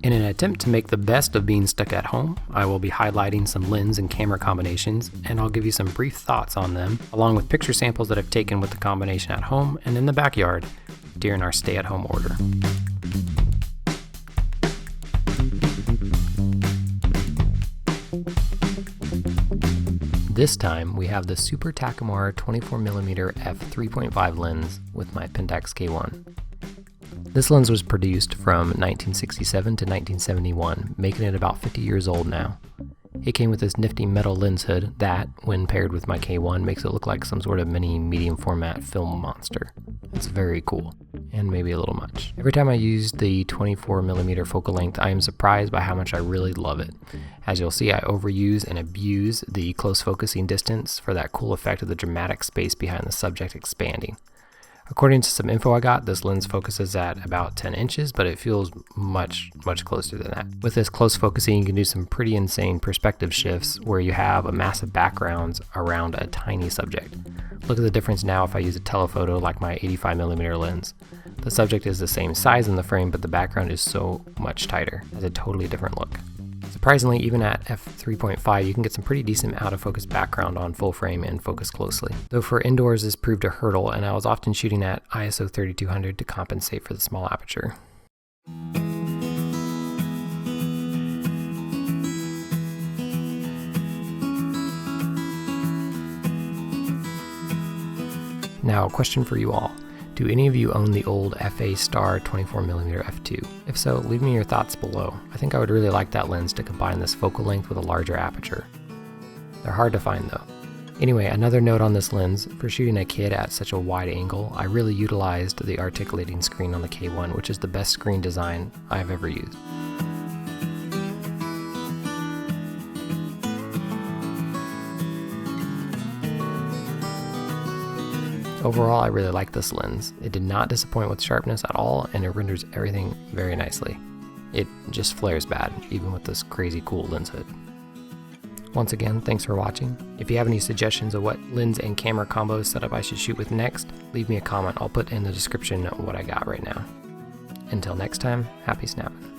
In an attempt to make the best of being stuck at home, I will be highlighting some lens and camera combinations, and I'll give you some brief thoughts on them, along with picture samples that I've taken with the combination at home and in the backyard during our stay-at-home order. This time we have the super-takumar 24mm f3.5 lens with my Pentax K-1. This lens was produced from 1967 to 1971, making it about 50 years old now. It came with this nifty metal lens hood that, when paired with my K1, makes it look like some sort of mini medium format film monster. It's very cool, and maybe a little much. Every time I use the 24mm focal length, I am surprised by how much I really love it. As you'll see, I overuse and abuse the close focusing distance for that cool effect of the dramatic space behind the subject expanding. According to some info I got, this lens focuses at about 10 inches, but it feels much closer than that. With this close focusing, you can do some pretty insane perspective shifts where you have a massive backgrounds around a tiny subject. Look at the difference now if I use a telephoto like my 85mm lens. The subject is the same size in the frame, but the background is so much tighter. It has a totally different look. Surprisingly, even at f3.5, you can get some pretty decent out-of-focus background on full frame and focus closely. Though for indoors, this proved a hurdle, and I was often shooting at ISO 3200 to compensate for the small aperture. Now, a question for you all. Do any of you own the old FA Star 24mm f2? If so, leave me your thoughts below. I think I would really like that lens to combine this focal length with a larger aperture. They're hard to find though. Anyway, another note on this lens, for shooting a kid at such a wide angle, I really utilized the articulating screen on the K1, which is the best screen design I've ever used. Overall, I really like this lens. It did not disappoint with sharpness at all, and it renders everything very nicely. It just flares bad, even with this crazy cool lens hood. Once again, thanks for watching. If you have any suggestions of what lens and camera combo setup I should shoot with next, leave me a comment. I'll put in the description what I got right now. Until next time, happy snapping.